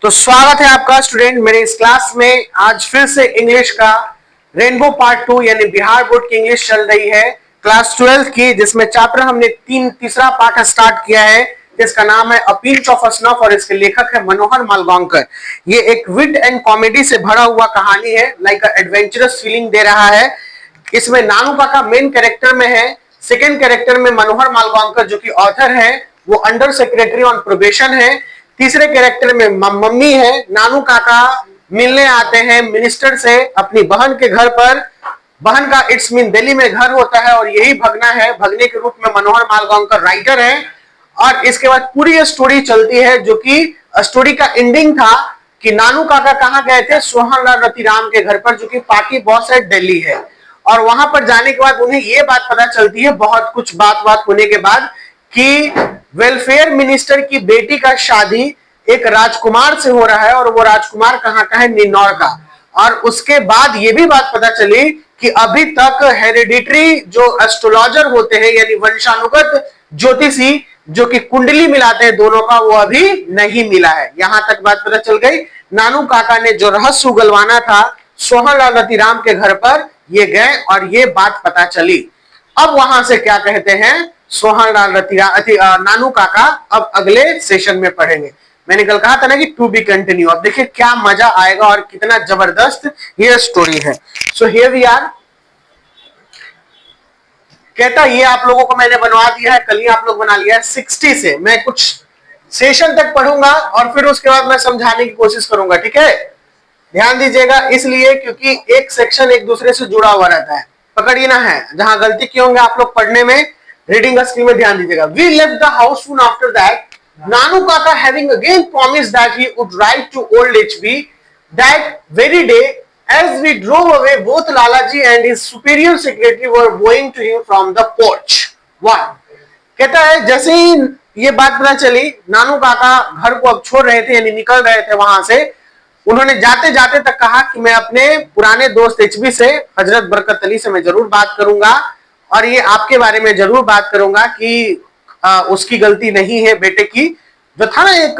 तो स्वागत है आपका स्टूडेंट मेरे इस क्लास में। आज फिर से इंग्लिश का रेनबो पार्ट 2 यानी बिहार बोर्ड की इंग्लिश चल रही है क्लास 12 की, जिसमें चैप्टर हमने तीसरा पार्ट स्टार्ट किया है जिसका नाम है a pinch of a snuff और इसके लेखक है मनोहर मालगांवकर। ये एक विट एंड कॉमेडी से भरा हुआ कहानी है, लाइक एडवेंचरस फीलिंग दे रहा है। इसमें नानू काका मेन कैरेक्टर में है, सेकेंड कैरेक्टर में मनोहर मालगांवकर जो कि ऑथर है वो अंडर सेक्रेटरी ऑन प्रोबेशन है, तीसरे कैरेक्टर में मम्मी है। नानू काका मिलने आते हैं मिनिस्टर से अपनी बहन के घर पर। बहन का इट्स मीन दिल्ली में घर होता है और यही भगना है। भगने के रूप में मनोहर मालगांवकर राइटर है। और इसके बाद पूरी स्टोरी चलती है जो कि स्टोरी का एंडिंग था कि नानू काका कहाँ गए थे, सोहन लाल रतिराम के घर पर जो कि पार्टी बॉस है दिल्ली है। और वहां पर जाने के बाद उन्हें यह बात पता चलती है बहुत कुछ बात होने के बाद कि वेलफेयर मिनिस्टर की बेटी का शादी एक राजकुमार से हो रहा है और वो राजकुमार कहाँ का है, निन्नौर का। और उसके बाद ये भी बात पता चली कि अभी तक हेरिडिटरी जो एस्ट्रोलॉजर होते हैं यानी वंशानुगत ज्योतिषी जो कि कुंडली मिलाते हैं दोनों का, वो अभी नहीं मिला है। यहां तक बात पता चल गई। नानू काका ने जो रहस्य उगलवाना था सोहन लाल रतिराम के घर पर ये गए और ये बात पता चली। अब वहां से क्या कहते हैं सोहन लाल रतिराम नानू काका, अब अगले सेशन में पढ़ेंगे। मैंने कल कहा था ना कि टू बी कंटिन्यू। अब देखिए क्या मजा आएगा और कितना जबरदस्त ये स्टोरी है। So here we are. कहता ये आप लोगों को मैंने बनवा दिया है, कल ही आप लोग बना लिया है 60 से। मैं कुछ सेशन तक पढ़ूंगा और फिर उसके बाद मैं समझाने की कोशिश करूंगा, ठीक है। ध्यान दीजिएगा इसलिए क्योंकि एक सेक्शन एक दूसरे से जुड़ा हुआ रहता है, पकड़िए ना है। जहां गलती किए होंगे आप लोग पढ़ने में, रीडिंग स्किल में ध्यान दीजिएगा। We left the house soon after that Nanu Kaka having again promised that he would write to old HB that very day. As we drove away, both Lalaji and his superior secretary were bowing to him from the porch. One कहता है जैसे ही ये बात पता चली नानू काका घर को अब छोड़ रहे थे यानी निकल रहे थे वहां से, उन्होंने जाते जाते तक कहा कि मैं अपने पुराने दोस्त एचबी से, हजरत बरकत अली से मैं जरूर बात करूंगा और ये आपके बारे में जरूर बात करूंगा कि उसकी गलती नहीं है बेटे की। जो था ना एक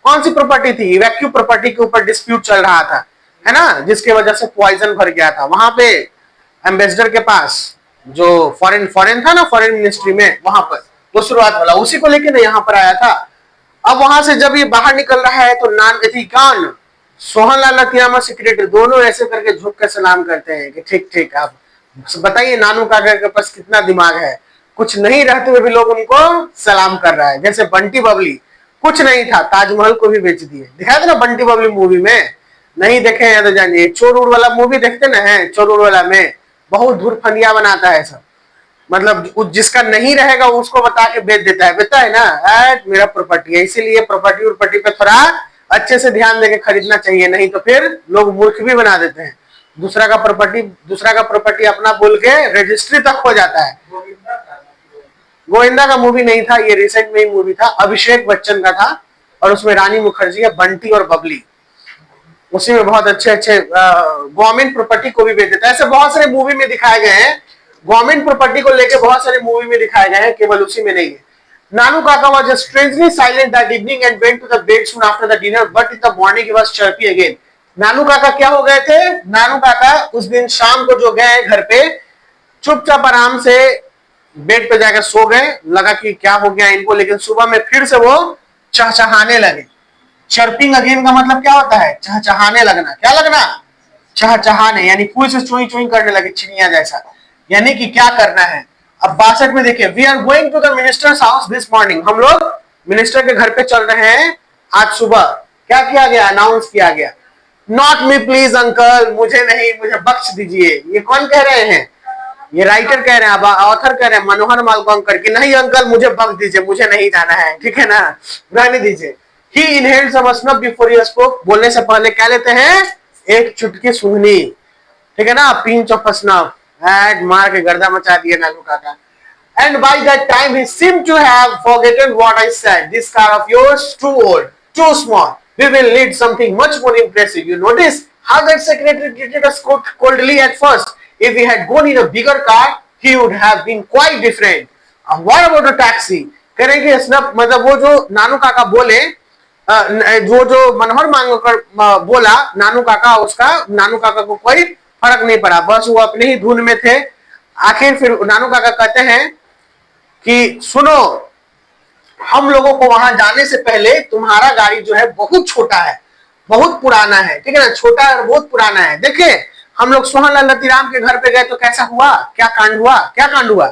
कौन सी प्रॉपर्टी थी, वैक्यू प्रॉपर्टी के ऊपर डिस्प्यूट चल रहा था, है ना, जिसके वजह से पॉइजन भर गया था वहां पे एम्बेसडर के पास, जो फॉरेन था ना, फॉरेन मिनिस्ट्री में, वहां पर वो शुरुआत वाला उसी को लेके ना यहाँ पर आया था। अब वहां से जब ये बाहर निकल रहा है तो कान सोहन लाल रतिराम सेक्रेटरी दोनों ऐसे करके झुक कर सलाम करते हैं कि ठीक ठीक। आप बताइए नानू काका के पास कितना दिमाग है, कुछ नहीं रहते हुए भी लोग उनको सलाम कर रहा है। जैसे बंटी बबली, कुछ नहीं था ताजमहल को भी बेच दिए। दिखाया था ना बंटी बबली मूवी में, नहीं देखे हैं तो जानिए। चोर उड़ वाला मूवी देखते ना है, चोर उड़ वाला में बहुत दूर फंदिया बनाता है सब, मतलब जिसका नहीं रहेगा उसको बता के बेच देता है, बेचता है ना, मेरा प्रॉपर्टी है। इसीलिए प्रॉपर्टी पे थोड़ा अच्छे से ध्यान देके खरीदना चाहिए, नहीं तो फिर लोग मूर्ख भी बना देते हैं। दूसरा का प्रॉपर्टी अपना बोल के रजिस्ट्री तक हो जाता है। गोविंदा का मूवी नहीं था, ये रिसेंट में ही मूवी था, अभिषेक बच्चन का था और उसमें रानी मुखर्जी है, बंटी और बबली। उसी में बहुत अच्छे गवर्नमेंट प्रॉपर्टी को भी बेच देता है। ऐसे बहुत सारे मूवी में दिखाए गए हैं, गवर्नमेंट प्रॉपर्टी को लेकर बहुत सारे मूवी में दिखाए गए हैं, केवल उसी में नहीं है। नानू काका was strangely silent that evening and went to the bed soon after the dinner, but in the morning he was chirpy again. नानू काका क्या हो गए थे, नानू काका उस दिन शाम को जो गए घर पे, चुपचाप आराम से बेड पे जाकर सो गए। लगा कि क्या हो गया इनको, लेकिन सुबह में फिर से वो चहचहाने लगे। चर्पिंग अगेन का मतलब क्या होता है, चहचहाने लगना। क्या लगना, चहचहाने, यानी कुछ से चुई चुई करने लगे चिड़िया जैसा, यानी कि क्या करना है। अब 62 में देखिए, we are going to the minister's house this morning. हम लोग मिनिस्टर के घर पे चल रहे हैं आज सुबह। क्या किया गया, अनाउंस किया गया। नॉट मी प्लीज अंकल, मुझे नहीं, मुझे बख्श दीजिए। ये कौन कह रहे हैं, ये राइटर कह रहे हैं, ऑथर कह रहे हैं मनोहर मालगांवकर कि नहीं अंकल मुझे बख्श दीजिए, मुझे नहीं जाना है, ठीक है ना, रहने दीजिए। He inhaled some snuff before he spoke, बोलने से पहले क्या लेते हैं, एक चुटकी सूंघनी, ठीक है ना, पिंच ऑफ स्नफ। मार के गर्दा मचा दिया नानू काका। And by that time he seemed to have forgotten what I said. This car of yours too old, too small. We will need something much more impressive. You notice how that secretary treated us coldly at first. If we had gone in a bigger car, he would have been quite different. What about a taxi? करेंगे snuff, मतलब वो जो नानू काका बोले वो जो मनोहर मांगकर बोला नानू काका, उसका नानू काका को कोई फर्क नहीं पड़ा, बस वो अपने ही धुन में थे। आखिर फिर नानू काका कहते हैं कि सुनो, हम लोगों को वहां जाने से पहले तुम्हारा गाड़ी जो है बहुत छोटा है, बहुत पुराना है, ठीक है ना, छोटा और बहुत पुराना है। देखिए हम लोग सोहनलाल रतिराम के घर पे गए तो कैसा हुआ, क्या कांड हुआ, क्या कांड हुआ।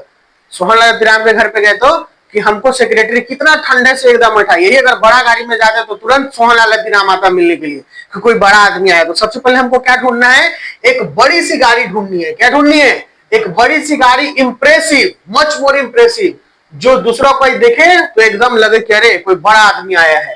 सोहनलाल रतिराम के घर पे गए तो कि हमको सेक्रेटरी कितना ठंडे से एकदम बैठा, यही अगर बड़ा गाड़ी में जाते तो तुरंत सोहनलाल रतिराम आता मिलने के लिए कि कोई बड़ा आदमी आया। तो सबसे पहले हमको क्या ढूंढना है, एक बड़ी सी गाड़ी ढूंढनी है। क्या ढूंढनी है, एक बड़ी सी गाड़ी, इंप्रेसिव, मच मोर इंप्रेसिव, जो दूसरा कोई देखे तो एकदम लगे कि अरे कोई बड़ा आदमी आया है।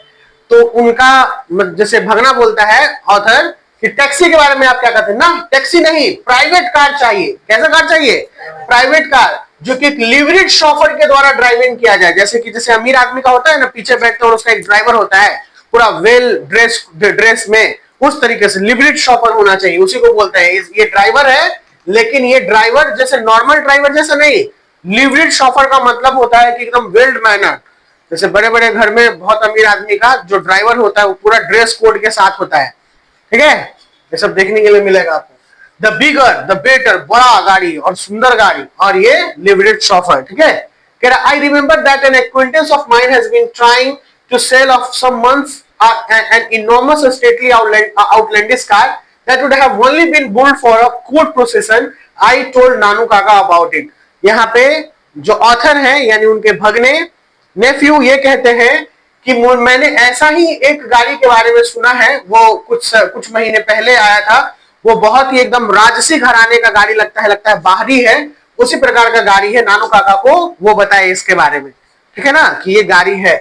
तो उनका जैसे भगना बोलता है ऑथर कि टैक्सी के बारे में आप क्या कहते हैं ना, टैक्सी नहीं, प्राइवेट कार चाहिए। कैसा कार चाहिए, प्राइवेट कार, जो कि लिवरिड शॉफर के द्वारा ड्राइविंग किया जाए। जैसे अमीर आदमी का होता है ना, पीछे बैठते और उसका एक ड्राइवर होता है पूरा वेल ड्रेस में, उस तरीके से लिवरिड शॉफर होना चाहिए, उसी को बोलते हैं। ये ड्राइवर है, लेकिन ये ड्राइवर जैसे नॉर्मल ड्राइवर जैसा नहीं, लिवरिड शॉफर का मतलब होता है कि एकदम वेल मैनर। जैसे बड़े बड़े घर में बहुत अमीर आदमी का जो ड्राइवर होता है वो पूरा ड्रेस कोड के साथ होता है, ठीक है, ये सब देखने के लिए मिलेगा आपको। द बिगर द बेटर, बड़ा गाड़ी और सुंदर गाड़ी, और ये लिवरेड शॉफर, ठीक है। कह रहा I remember that an acquaintance of mine has been trying to sell off some months an enormous stately outlandish car that would have only been built for a court procession. I told नानू काका about it. यहाँ पे जो author है यानी उनके भगने नेफ्यू ये कहते हैं कि मैंने ऐसा ही एक गाड़ी के बारे में सुना है, वो कुछ महीने पहले आया था, वो बहुत ही एकदम राजसी घराने का गाड़ी लगता है बाहरी है, उसी प्रकार का गाड़ी है। नानू काका को वो बताए इसके बारे में, ठीक है ना, कि ये गाड़ी है।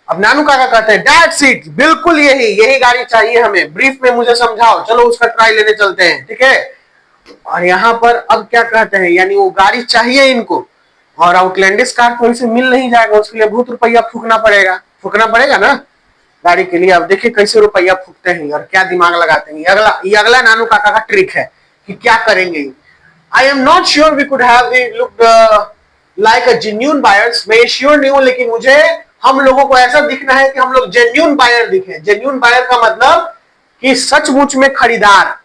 अब नानू काका कहते हैं दैट सीट, बिल्कुल यही गाड़ी चाहिए हमें, ब्रीफ में मुझे समझाओ, चलो उसका ट्राई लेने चलते हैं, ठीक है। और यहाँ पर अब क्या कहते हैं, यानी वो गाड़ी चाहिए इनको, और आउटलैंडिश कार तो इसे मिल नहीं जाएगा, उसके लिए बहुत रुपया फूकना पड़ेगा ना गाड़ी के लिए। अब देखिए कैसे रुपया फूकते हैं और क्या दिमाग लगाते हैं। ये अगला नानू काका का ट्रिक है कि क्या करेंगे। I am not sure we could have looked like a genuine buyers, मैं श्योर नहीं हूं, लेकिन मुझे हम लोगों को ऐसा दिखना है कि हम लोग जेन्युइन बायर दिखे। जेन्युइन बायर का मतलब कि सचमुच में खरीदार।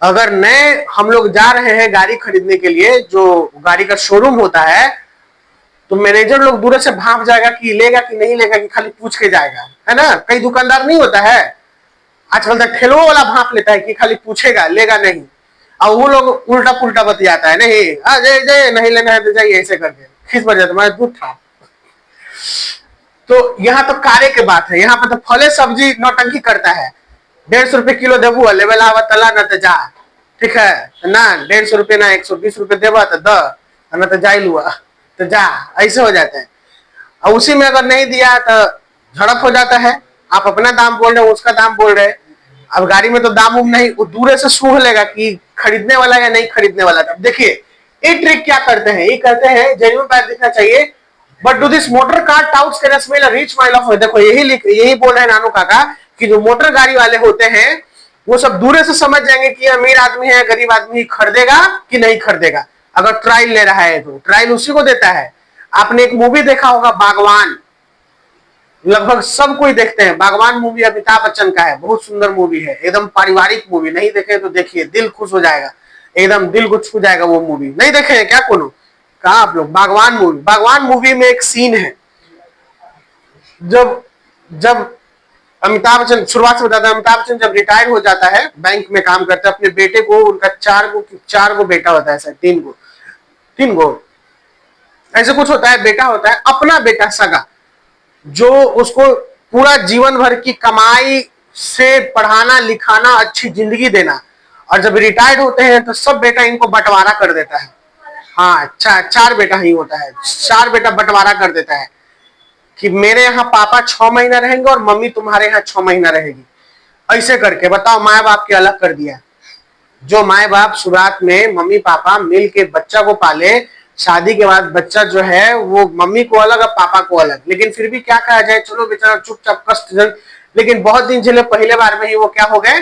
अगर नए हम लोग जा रहे हैं गाड़ी खरीदने के लिए, जो गाड़ी का शोरूम होता है, तो मैनेजर लोग दूर से भाप जाएगा कि लेगा कि नहीं लेगा, कि खाली पूछ के जाएगा, है ना। कई दुकानदार नहीं होता है, आजकल तक ठेलों वाला भाप लेता है कि खाली पूछेगा लेगा नहीं, और वो लोग उल्टा पुल्टा बतियाता है, नहीं नहीं लेना है तो जाइए, ऐसे करके खींच पड़ जाता, मैं दूध था। तो यहाँ तो कारे के बात है, यहाँ पर तो फले सब्जी नौटंकी करता है। 150 रुपए किलो देबू, लेवल आवा तला न तो जा, ठीक है ना, 150 रुपए ना 120 रुपए देवा तो द, न तो जा लुआ तो जा, ऐसे हो जाता है। और उसी में अगर नहीं दिया तो झड़प हो जाता है। आप अपना दाम बोल रहे हो, उसका दाम बोल रहे हैं, अब गाड़ी में तो दाम नहीं, वो दूर से सूंघ लेगा कि खरीदने वाला या नहीं खरीदने वाला। अब देखिए ये ट्रिक क्या करते हैं, ये कहते हैं जेन्युइन बायर दिखना चाहिए, but do this motor car touts can smell a rich mile of. देखो यही बोल रहे हैं नानू काका कि जो मोटर गाड़ी वाले होते हैं वो सब दूर से समझ जाएंगे कि अमीर आदमी है, गरीब आदमी खरीदेगा कि नहीं खरीदेगा। अगर ट्रायल ले रहा है तो ट्रायल उसी को देता है। आपने एक मूवी देखा होगा बागवान, लगभग सब कोई देखते हैं बागवान मूवी, अमिताभ बच्चन का है, बहुत सुंदर मूवी है, एकदम पारिवारिक मूवी। नहीं देखे तो देखिए, दिल खुश हो जाएगा, एकदम दिल को छू जाएगा वो मूवी। नहीं देखे हैं क्या कोनो, कहा आप लोग बागवान मूवी में एक सीन है, जब अमिताभ बच्चन, शुरुआत से बताता है, अमिताभ बच्चन जब रिटायर हो जाता है, बैंक में काम करता है, अपने बेटे को, उनका चार गो बेटा होता है, शायद तीन गो ऐसे कुछ होता है, बेटा होता है, अपना बेटा सगा, जो उसको पूरा जीवन भर की कमाई से पढ़ाना लिखाना, अच्छी जिंदगी देना, और जब रिटायर्ड होते हैं तो सब बेटा इनको बंटवारा कर देता है। हाँ, चार बेटा ही होता है, 4 बेटा बंटवारा कर देता है कि मेरे यहाँ पापा 6 महीना रहेंगे और मम्मी तुम्हारे यहाँ 6 महीना रहेगी। ऐसे करके बताओ, माए बाप के अलग कर दिया। जो माए बाप शुरुआत में मम्मी पापा मिल के बच्चा को पाले, शादी के बाद बच्चा जो है वो मम्मी को अलग और पापा को अलग, लेकिन फिर भी क्या कहा जाए, चलो बेचारा चुपचाप कष्ट जन, लेकिन बहुत दिन चले, पहले बार में ही वो क्या हो गए,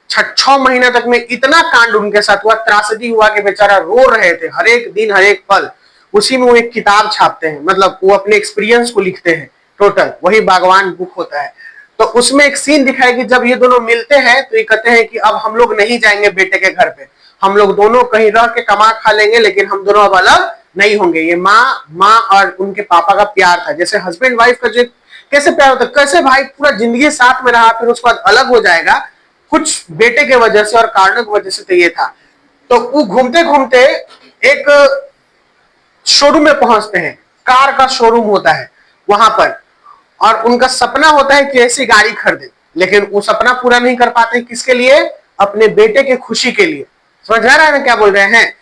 6 महीने तक में इतना कांड उनके साथ हुआ, त्रासदी हुआ कि बेचारा रो रहे थे हर एक दिन हर एक पल। उसी में वो एक किताब छापते हैं, मतलब वो अपने एक्सपीरियंस को लिखते हैं, टोटल वही बागवान बुक होता है। तो उसमें एक सीन दिखाएगी जब ये दोनों मिलते हैं तो ये कहते हैं कि अब हम लोग नहीं जाएंगे बेटे के घर पे, हम लोग दोनों कहीं रह के कमा खा लेंगे, लेकिन हम दोनों अब अलग नहीं होंगे। ये माँ और उनके पापा का प्यार था, जैसे हस्बैंड वाइफ का जो कैसे प्यार होता है, कैसे भाई पूरा जिंदगी साथ में रहा फिर उसके बाद अलग हो जाएगा, कुछ बेटे के वजह से और कारणों की वजह से। तो ये था, तो वो घूमते घूमते एक शोरूम में पहुंचते हैं, कार का शोरूम होता है वहां पर, और उनका सपना होता है कि ऐसी गाड़ी खरीदे, लेकिन वो सपना पूरा नहीं कर पाते। किसके लिए? अपने बेटे की खुशी के लिए। समझ आ रहा है ना क्या बोल रहे हैं?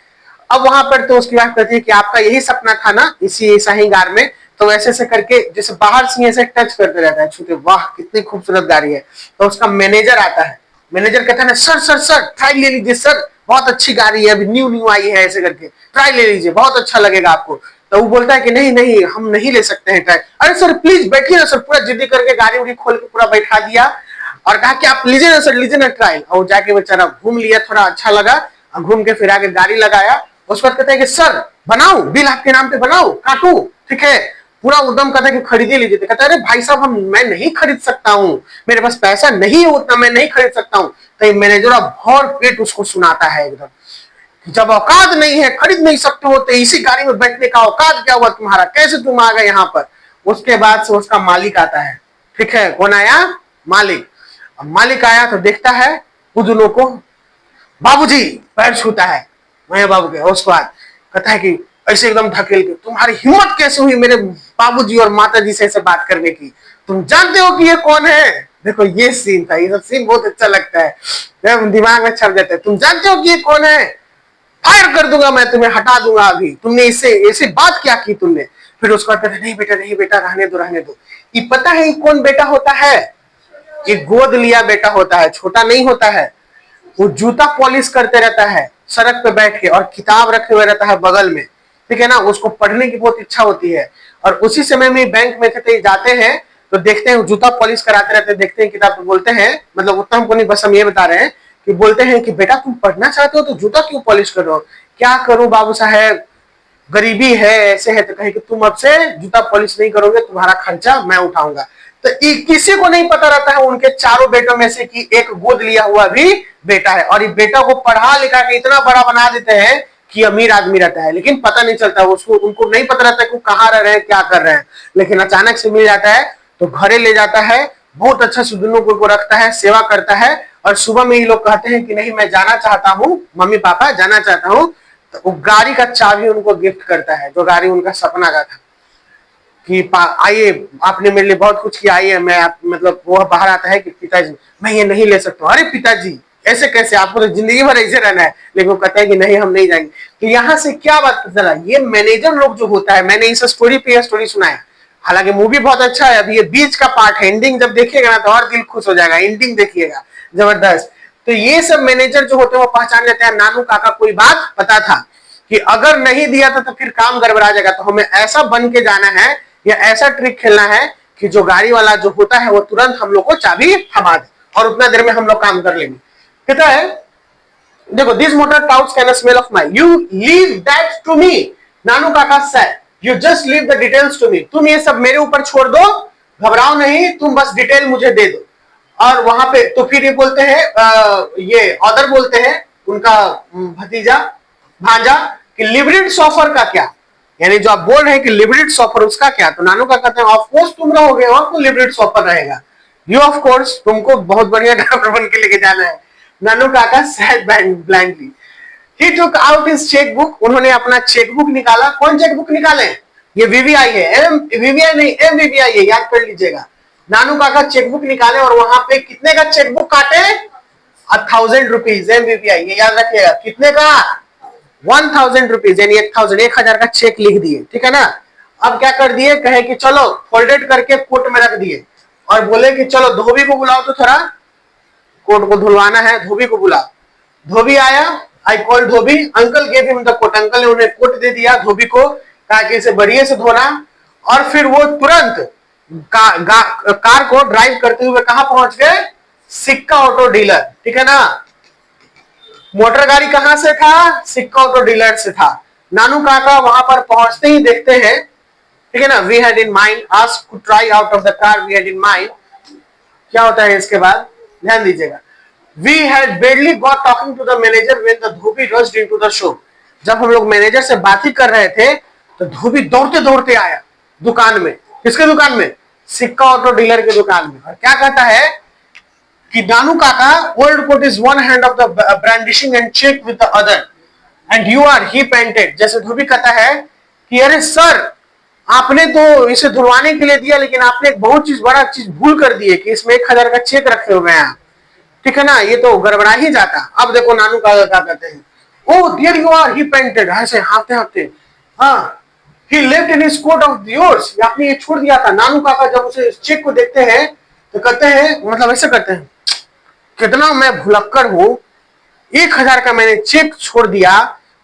अब वहां पर तो उसकी बात कहती है कि आपका यही सपना था ना इसी ऐसा ही कार में, तो वैसे से करके जैसे बाहर से ऐसे टच करते रहता है, छूते, वाह कितनी खूबसूरत गाड़ी है। तो उसका मैनेजर आता है, मैनेजर कहता है ना, सर सर सर ट्राई ले लीजिए सर, बहुत अच्छी गाड़ी है, अभी न्यू न्यू आई है, ऐसे करके ट्राई ले लीजिए, बहुत अच्छा लगेगा आपको। तो वो बोलता है कि नहीं नहीं हम नहीं ले सकते हैं ट्राई। अरे सर प्लीज बैठिए ना सर, पूरा जिद्दी करके गाड़ी उड़ी खोल के पूरा बैठा दिया और कहा कि आप लीजिए ना सर, लीजिए ना ट्रायल। और जाके बेचारा घूम लिया, थोड़ा अच्छा लगा, और घूम के फिर आके गाड़ी लगाया। उसके बाद कहते हैं कि सर बनाओ, बिल आपके नाम पे बनाओ, काटू, ठीक है, पूरा उद्यम कहता है कि खरीदे लीजिए। तो कहता है अरे भाई साहब मैं नहीं खरीद सकता हूँ, मेरे पास पैसा नहीं है उतना, मैं नहीं खरीद सकता हूँ। तो मैनेजर भर पेट उसको सुनाता है एकदम, जब औकात नहीं है, खरीद नहीं सकते हो, तो इसी गाड़ी में बैठने का औकात क्या हुआ तुम्हारा, कैसे तुम आ गए यहाँ पर। उसके बाद से उसका मालिक आता है, ठीक है, कौन आया? मालिक। अब मालिक आया तो देखता है उन दोनों को, बाबूजी पैर छूता है मैं बाबू के। उसके बाद कहता है कि ऐसे एकदम धकेल के, तुम्हारी हिम्मत कैसे हुई मेरे बाबूजी और माताजी से ऐसे बात करने की, तुम जानते हो कि ये कौन है? देखो ये सीन था, ये सब सीन बहुत अच्छा लगता है, दिमाग में छप जाता है। तुम जानते हो कि ये कौन है? फायर कर दूंगा मैं तुम्हें, हटा दूंगा अभी, तुमने इससे ऐसी बात क्या की तुमने? फिर उसका कहते नहीं बेटा नहीं बेटा, रहने दो रहने दो। ये पता है ये कौन बेटा होता है? ये गोद लिया बेटा होता है, छोटा नहीं होता है। वो जूता पॉलिश करते रहता है सड़क पे बैठ के, और किताब रखे हुए रहता है बगल में, ठीक है ना, उसको पढ़ने की बहुत इच्छा होती है। और उसी समय में बैंक में थे, जाते हैं तो देखते हैं जूता पॉलिश कराते रहते हैं, देखते हैं किताब, बोलते हैं, मतलब उतना हमको नहीं, बस हम ये बता रहे हैं कि बोलते हैं कि बेटा तुम पढ़ना चाहते हो तो जूता क्यों पॉलिश कर रहे हो? क्या करूं बाबू साहब, गरीबी है, ऐसे है। तो कहे कि तुम अब से जूता पॉलिश नहीं करोगे, तुम्हारा खर्चा मैं उठाऊंगा। तो किसी को नहीं पता रहता है उनके चारों बेटों में से कि एक गोद लिया हुआ भी बेटा है, और ये बेटा को पढ़ा लिखा के इतना बड़ा बना देते हैं कि अमीर आदमी रहता है, लेकिन पता नहीं चलता उसको, उनको नहीं पता रहता है कि वो कहाँ रह रहे हैं, क्या कर रहे हैं। लेकिन अचानक से मिल जाता है तो घरे ले जाता है, बहुत अच्छा से दोनों को रखता है, सेवा करता है। और सुबह में ये लोग कहते हैं कि नहीं मैं जाना चाहता हूँ, मम्मी पापा जाना चाहता हूँ। तो वो गाड़ी का चाबी उनको गिफ्ट करता है, जो गाड़ी उनका सपना का था, कि आइए आपने मेरे लिए बहुत कुछ किया, आइए मैं आप, मतलब वो बाहर आता है कि पिताजी मैं ये नहीं ले सकता हूँ। अरे पिताजी ऐसे कैसे, आपको तो जिंदगी भर ऐसे रहना है। लेकिन वो कहता है कि नहीं हम नहीं जाएंगे। तो यहाँ से क्या बात पता चला, ये मैनेजर लोग जो होता है, मैंने इस स्टोरी पे यह स्टोरी सुना है, हालांकि मूवी बहुत अच्छा है, अभी ये बीच का पार्ट है, एंडिंग जब देखिएगा ना तो और दिल खुश हो जाएगा, एंडिंग देखिएगा जबरदस्त। तो ये सब मैनेजर जो होते हैं वो पहचान लेते हैं, नानू काका कोई बात पता था कि अगर नहीं दिया था तो फिर काम गड़बड़ा जाएगा, तो हमें ऐसा बन के जाना है या ऐसा ट्रिक खेलना है कि जो गाड़ी वाला जो होता है वो तुरंत हम लोग को चाबी थमा दे और उतना देर में हम लोग काम कर लेंगे। कहता है देखो, this motor touts can smell of my, you leave that to me, Nanu Kaka said, you just leave the details to me, तुम ये सब मेरे ऊपर छोड़ दो, घबराओ नहीं, तुम बस डिटेल मुझे दे दो। और वहां पे तो फिर ये बोलते हैं, ये ऑदर बोलते हैं उनका भतीजा भांजा कि लिबरेट सॉफर का क्या, यानी जो आप बोल रहे हैं कि लिबरेट सॉफर उसका क्या? तो नानू का कहते हैं ऑफ कोर्स तुम रहोगे और तो लिबरेट सॉफर रहेगा, यू ऑफ कोर्स, तुमको बहुत बढ़िया ड्राइवर बन के लेके जाना है। नानू काका सैड ब्लैंकली, ही टुक आउट हिज चेकबुक, उन्होंने अपना चेकबुक निकाला। कौन चेकबुक निकाले? ये वीवीआई है, एम वीवीआई नहीं एमवीवीआई है, याद कर लीजिएगा। नानू काका चेकबुक निकाले और वहां पे कितने का चेकबुक काटे? 1000 रुपीज एमवीवीआई, ये याद रखिएगा, कितने का? 1000 रुपीज, यानी 1000 का चेक लिख दिए, ठीक है ना। अब क्या कर दिए, कहे कि चलो फोल्डेड करके कोट में रख दिए और बोले कि चलो धोबी को बुलाओ, तो थोड़ा कोट को धुलवाना है, धोबी को बुला। धोबी आया, I call dhobi, uncle gave him the coat, uncle ने उन्हें कोट दे दिया धोबी को, कहा कि इसे बढ़िया से धोना। और फिर वो तुरंत कार को ड्राइव करते हुए कहां पहुंच गए? सिक्का ऑटो डीलर, ठीक है ना। मोटर गाड़ी कहां से था? सिक्का ऑटो डीलर से था। नानू काका वहां पर पहुंचते ही देखते हैं, ठीक है ना, we had in mind ask to try out of the car, we had in mind, क्या होता है इसके बाद, ध्यान दीजिएगा। We had barely got talking to the manager when the Dhobi rushed into the shop। जब हम लोग मैनेजर से बात ही कर रहे थे तो धोबी दौड़ते दौड़ते आया दुकान में। किसके दुकान में? सिक्का ऑटो डीलर के दुकान में। और क्या कहता है कि Nanu Kaka, old coat is one hand of the brandishing and check with the other end you are he painted. जैसे धोबी कहता है कि अरे सर, आपने तो इसे धुलवाने के लिए दिया, लेकिन आपने एक बहुत बड़ा चीज भूल कर दी है कि इसमें 1000 का चेक रखे हुए हैं, ठीक है ना, ये तो गड़बड़ा ही जाता। अब देखो नानू काका क्या कहते हैं, oh dear you are he painted, ऐसे हाथते हाथते, हाँ he left in his coat of yours, आपने ये छोड़ दिया था। नानू काका जब उसे चेक को देखते हैं तो कहते हैं, मतलब ऐसे करते हैं, कितना मैं भुलक्कड़ हूं, 1000 का मैंने चेक छोड़ दिया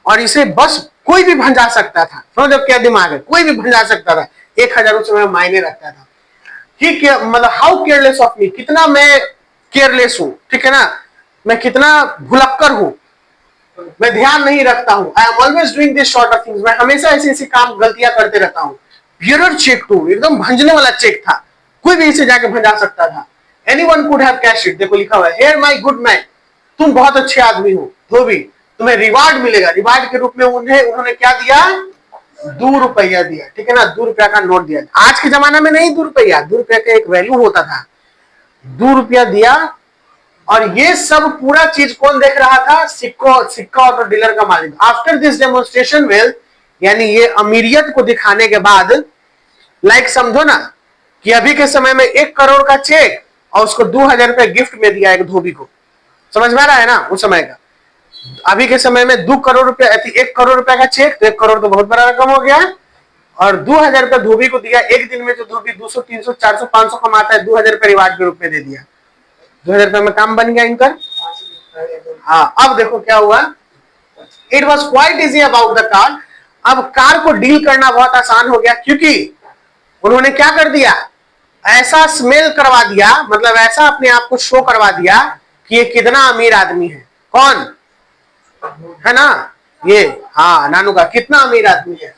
और इसे बस कोई भी भंजा सकता था। समझो क्या दिमाग है, कोई भी भंजा सकता था, 1000 उस समय मायने रखता था। ठीक है, मतलब हाउ केयरलेस ऑफ मी, कितना मैं केयरलेस हूं, ठीक है ना, मैं कितना भुलक्कड़ हूं, मैं ध्यान नहीं रखता हूं। I am always doing this sort of things, मैं हमेशा ऐसे ऐसे काम गलतियां करते रहता हूं। बियरर चेक टू, एकदम भंजने वाला चेक था, कोई भी इसे जाके भंजा सकता था। Anyone could have cash it, देखो लिखा हुआ है, हियर माय गुड मैन, तुम बहुत अच्छे आदमी हो धोबी, तुम्हें रिवार्ड मिलेगा। रिवार्ड के रूप में उन्होंने क्या दिया, 2 रुपया दिया, ठीक है ना, 2 रुपया का नोट दिया। आज के जमाना में नहीं 2 रुपया, 2 रुपया का एक वैल्यू होता था, 2 रुपया दिया। और ये सब पूरा चीज कौन देख रहा था, सिक्का ऑटो डीलर का मालिक। आफ्टर दिस डेमोन्स्ट्रेशन वेल्थ, यानी ये अमीरियत को दिखाने के बाद, लाइक समझो ना कि अभी के समय में 1 करोड़ का चेक और उसको 2000 रुपया गिफ्ट में दिया एक धोबी को, समझ में आ रहा है ना उस समय का। अभी के समय में 2 करोड़ रुपया, 1 करोड़ रुपया का चेक, तो 1 करोड़ तो बहुत बड़ा रकम हो गया। और 2000 रुपया धोबी को दिया। एक दिन में जो धोबी 200, 300, 400, 500 कमाता है, 2000 रुपया रिवार्ड के रूप में दे दिया। 2000 रुपये में काम बन गया इनका। हाँ, अब देखो क्या हुआ, it was quite easy about the car. अब कार को डील करना बहुत आसान हो गया, क्योंकि उन्होंने क्या कर दिया, ऐसा स्मेल करवा दिया, मतलब ऐसा अपने आप को शो करवा दिया कि ये कितना अमीर आदमी है। कौन है ना, ये, हाँ नानू का कितना अमीर आदमी है।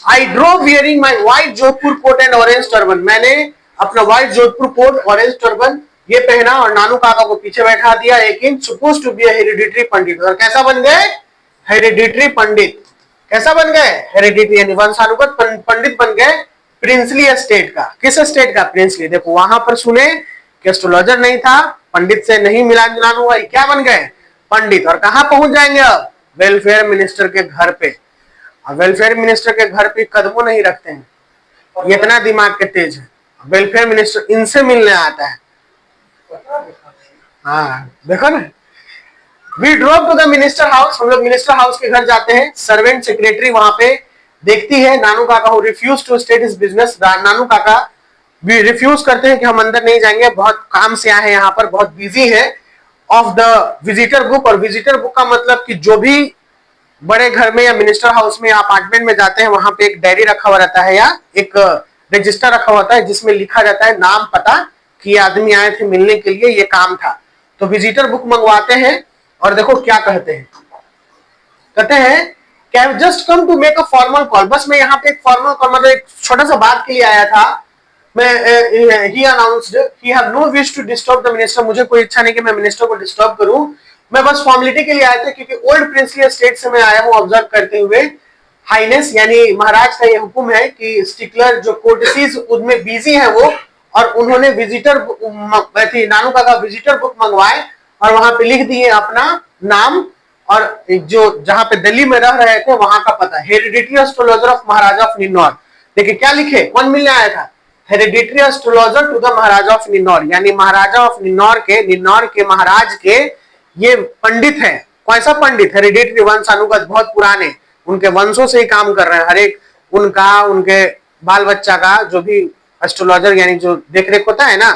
I drove wearing my white Jodhpur coat and orange turban, मैंने अपना white Jodhpur coat orange turban ये पहना और नानू काका को पीछे बैठा दिया। लेकिन सपोज टू बी हेरिडिटरी पंडित, और कैसा बन गए, हेरिडिटरी पंडित। कैसा बन गए, हेरिडिटरी, यानी वंशानुगत पंडित बन गए, प्रिंसली एस्टेट का। किस एस्टेट का, प्रिंसली। देखो वहां पर सुने कि एस्ट्रोलॉजर नहीं था, पंडित से नहीं मिला जुलान हुआ, क्या बन गए, पंडित। और कहां पहुंच जाएंगे अब, वेलफेयर मिनिस्टर के घर पे। वेलफेयर मिनिस्टर के घर पे कदमों नहीं रखते हैं, ये इतना दिमाग के तेज है। वेलफेयर मिनिस्टर इनसे मिलने आता है। हाँ देखो ना, we drop to the minister house, हम लोग मिनिस्टर हाउस के घर जाते हैं। सर्वेंट सेक्रेटरी वहां पे देखती है Nanu Kaka who refuse to state his business. Nanu Kaka भी रिफ्यूज करते हैं कि हम अंदर नहीं जाएंगे, बहुत काम से आए हैं यहाँ पर, बहुत बिजी है। ऑफ द विजिटर बुक, और विजिटर बुक का मतलब कि जो भी बड़े घर में या मिनिस्टर हाउस में या अपार्टमेंट में जाते हैं, वहां पे एक डायरी रखा हुआ रहता है या एक रजिस्टर रखा हुआ है जिसमें लिखा जाता है नाम पता कि आदमी आए थे मिलने के लिए, ये काम था। तो विजिटर बुक मंगवाते हैं और देखो क्या कहते हैं, कहते हैं कि I have just come to make a formal call, बस मैं यहाँ पे एक फॉर्मल कॉल, मतलब एक छोटा सा बात के लिए आया था। मैं he announced he have no wish to disturb the minister, मुझे कोई इच्छा नहीं कि मैं मिनिस्टर को डिस्टर्ब करूं, मैं बस फॉर्मेलिटी के लिए आया था, क्योंकि ओल्ड प्रिंसली स्टेट से मैं आया हूं ऑब्जर्व करते हुए। हाइनेस यानी महाराज का ये हुक्म है कि स्टिकलर जो कोर्टसीज उनमें बिजी है वो, और उन्होंने विजिटर नानू का विजिटर बुक मंगवाए और वहां पे लिख दिए अपना नाम और जो जहां पे दिल्ली में रह रहे थे वहां का पता, hereditary astrologer of Maharaja of Ninnaur. देखिए क्या लिखे, कौन मिलने आया था, hereditary astrologer to the Maharaja of Ninnaur, यानी महाराजा ऑफ निन्नौर के महाराज के ये पंडित है। कैसा पंडित, हेरिडिटरी वंशानुगत, बहुत पुराने, उनके वंशों से ही काम कर रहे हैं, हर एक उनका, उनके बाल बच्चा का जो भी एस्ट्रोलॉजर यानी जो देखरेख होता है ना,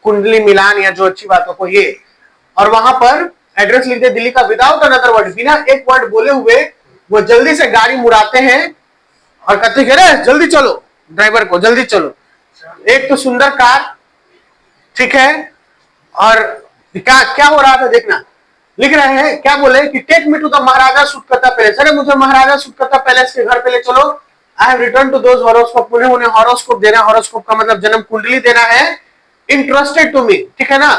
कुंडली मिलान या जो अच्छी बातों को ये। और वहां पर एड्रेस लिखते दिल्ली का विदाउट अनदर वर्ड, बिना एक वर्ड बोले हुए वो जल्दी से गाड़ी मुड़ाते हैं और कहते हैं जल्दी चलो, ड्राइवर को जल्दी चलो। एक तो सुंदर कार, ठीक है, और क्या हो रहा था देखना, लिख रहे हैं क्या बोले कि take me to the Maharaja सुटकता पैलेस, अरे मुझे महाराजा सुटकता पैलेस के घर पे ले चलो। I have return to those horoscope, उन्हें हॉरोस्कोप देना, हॉरोस्कोप का मतलब जन्म कुंडली देना है। इंटरेस्टेड टू मी, ठीक है ना।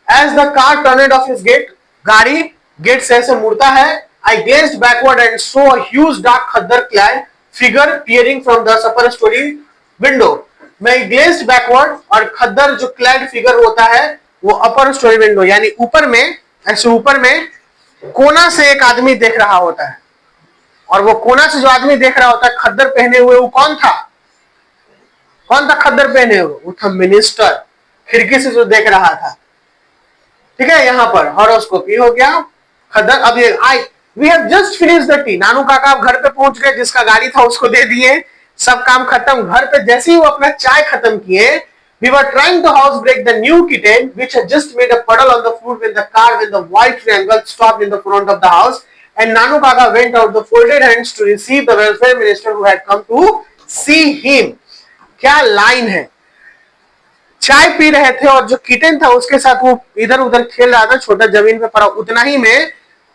As the car turned off his gate, गाड़ी गेट से ऐसे मुड़ता है। I gazed backward and saw a huge dark khaddar clad figure peering from the upper storey window. मैं ग्लेज्ड बैकवर्ड, और खद्दर जो क्लैड फिगर होता है वो अपर स्टोरी विंडो, यानी ऊपर में, ऐसे ऊपर में कोना से एक आदमी देख रहा होता है। और वो कोना से जो आदमी देख रहा होता है खद्दर पहने हुए, वो कौन था? कौन था खद्दर पहने हुए? वो था मिनिस्टर, खिड़की से जो देख रहा था, ठीक है। यहां पर हॉरोस्कोप ये हो गया खद्दर। अब ये I we have just finish the tea. Nanu Kaka घर पे पहुंच गए, जिसका गाड़ी था उसको दे दिए, सब काम खत्म। घर पे जैसे ही वो अपना चाय खत्म किए, we were trying to house break the new kitten which had just made a puddle on the floor when the car with the white triangle stopped in the front of the house and Nanu Kaka went out the folded hands to receive the welfare minister who had come to see him। क्या line है। चाय P रहे थे और जो kitten था उसके साथ वो इधर उधर खेल रहा था, छोटा जमीन पे पड़ा, उतना ही में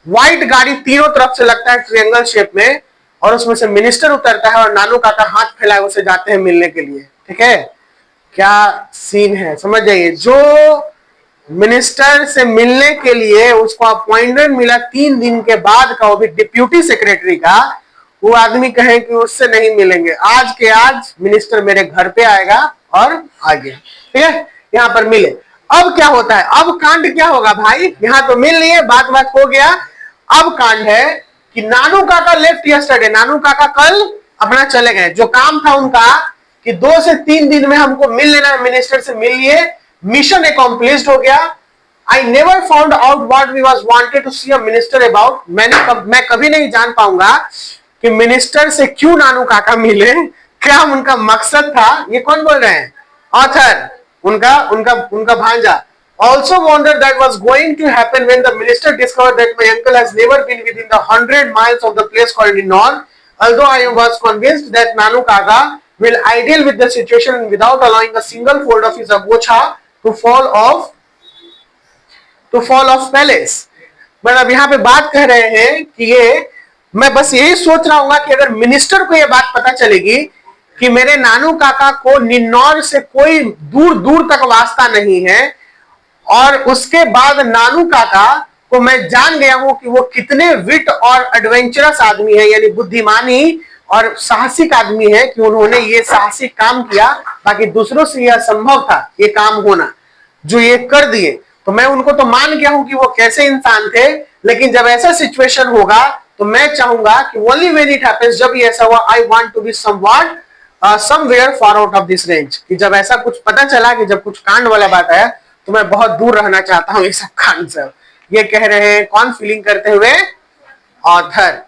व्हाइट गाड़ी तीनों तरफ से लगता है ट्रायंगल शेप में, और उसमें से मिनिस्टर उतरता है और नानू काका हाथ फैलाए उसे जाते हैं मिलने के लिए, ठीक है। क्या सीन है, समझ जाइए। जो मिनिस्टर से मिलने के लिए उसको अपॉइंटमेंट मिला 3 दिन के बाद का, वो भी डिप्यूटी सेक्रेटरी का, वो आदमी कहे कि उससे नहीं मिलेंगे, आज के आज मिनिस्टर मेरे घर पे आएगा और आ गया, ठीक है। यहाँ पर मिले। अब क्या होता है, अब कांड क्या होगा भाई, यहाँ तो मिल लिए, बात बात हो गया। अब कांड है कि नानू काका लेफ्ट यस्टरडे, नानू काका कल अपना चले गए। जो काम था उनका कि 2 से 3 दिन में हमको मिल लेना है, मिनिस्टर से मिल लिए, मिशन अकॉम्प्लिश्ड हो गया। I never found out what we was wanted to see a minister about. मैं कभी नहीं जान पाऊंगा कि मिनिस्टर से क्यों नानू काका मिले, क्या उनका मकसद था। ये कौन बोल रहे हैं? ऑथर, उनका उनका उनका भांजा। Also wondered that was going to happen when the minister discovered that my uncle has never been within the 100 miles of the place called Ninor. Although I was convinced that Nanu Kaka will ideal with the situation without allowing a single fold of his agocha to fall off palace. but अब यहाँ पे बात कह रहे हैं कि ये, मैं बस यही सोच रहा हूँ कि अगर मिनिस्टर को ये बात पता चलेगी कि मेरे नानू काका को निन्नौर से कोई दूर दूर तक वास्ता नहीं है, और उसके बाद नानू काका को मैं जान गया हूं कि वो कितने विट और एडवेंचरस आदमी है, यानी बुद्धिमानी और साहसिक आदमी है, कि उन्होंने ये साहसिक काम किया, बाकी दूसरों से यह संभव था ये काम होना, जो ये कर दिए। तो मैं उनको तो मान गया हूं कि वो कैसे इंसान थे, लेकिन जब ऐसा सिचुएशन होगा तो मैं चाहूंगा कि ओनली व्हेन इट हैपेंस, जब ये ऐसा हुआ, I want to be somewhat somewhere far out of this range, कि जब ऐसा कुछ पता चला कि जब कुछ कांड वाला बात है तो मैं बहुत दूर रहना चाहता हूं ये सब कांड से। ये कह रहे हैं कौन फीलिंग करते हुए? ऑथर।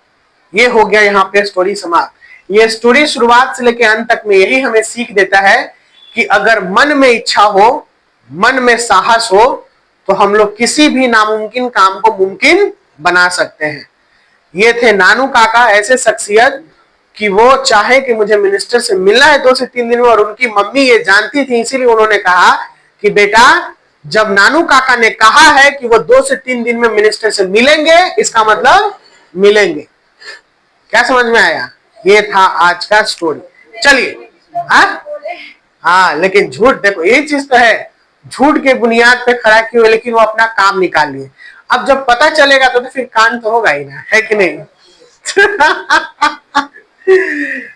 ये हो गया यहाँ पे स्टोरी समाप्त। ये स्टोरी शुरुआत से लेकर अंत तक में यही हमें सीख देता है कि अगर मन में इच्छा हो, मन में साहस हो, तो हम लोग किसी भी नामुमकिन काम को मुमकिन बना सकते हैं। ये थे नानू काका, ऐसे शख्सियत कि वो चाहे कि मुझे मिनिस्टर से मिलना है 2 से 3 दिन में, और उनकी मम्मी ये जानती थी, इसीलिए उन्होंने कहा कि बेटा, जब नानू काका ने कहा है कि वो 2 से 3 दिन में मिनिस्टर से मिलेंगे, इसका मतलब मिलेंगे। क्या समझ में आया? ये था आज का स्टोरी। चलिए, हाँ, लेकिन झूठ, देखो यही चीज तो है, झूठ के बुनियाद पे खड़ा किए हुए, लेकिन वो अपना काम निकाल लिए। अब जब पता चलेगा तो फिर कांड तो होगा ही ना, है कि नहीं?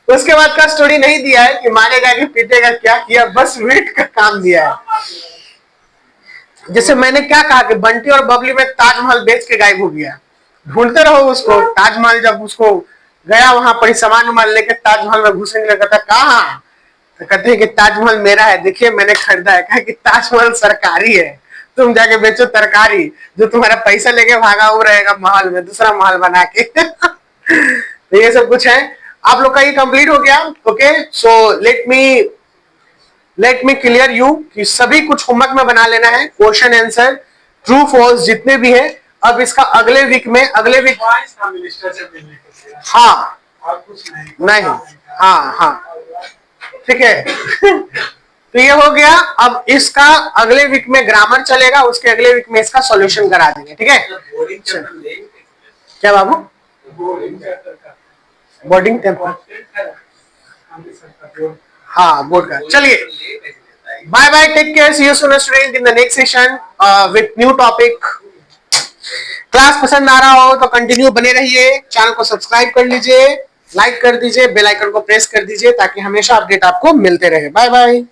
उसके बाद का स्टोरी नहीं दिया है कि मारेगा कि पीटेगा, क्या किया, बस वेट का काम दिया है। जैसे मैंने क्या कहा कि बंटी और बबली में ताजमहल बेच के गायब हो गया, ढूंढते रहो उसको। ताजमहल जब उसको गया वहां पर सामान उमान लेके ताजमहल में घुसने लगा था, कहा तो कहते हैं कि ताजमहल मेरा है, देखिए मैंने खरीदा है। कहा कि ताजमहल सरकारी है, तुम जाके बेचो तरकारी, जो तुम्हारा पैसा लेके भागा वो रहेगा महल में, दूसरा महल बना के। तो ये सब कुछ है। आप लोग का ये कंप्लीट हो गया। Okay, so let me clear you कि सभी कुछ होमवर्क में बना लेना है, क्वेश्चन आंसर, ट्रू फॉल्स जितने भी है। अब इसका अगले वीक मिनिस्टर से मिलने के लिए, हाँ, और कुछ नहीं, हाँ, ठीक है। तो ये हो गया। अब इसका अगले वीक में ग्रामर चलेगा, उसके अगले वीक में इसका सॉल्यूशन करा देंगे, ठीक है। क्या बाबू? बोर्डिंग टेम्पर, हाँ, बोर्ड का। चलिए, bye bye, take care, see you soon student in the next session with new topic. Class पसंद आ रहा हो तो कंटिन्यू बने रहिए, चैनल को सब्सक्राइब कर लीजिए, लाइक कर दीजिए, बेल आइकन को प्रेस कर दीजिए ताकि हमेशा अपडेट आपको मिलते रहे। Bye bye.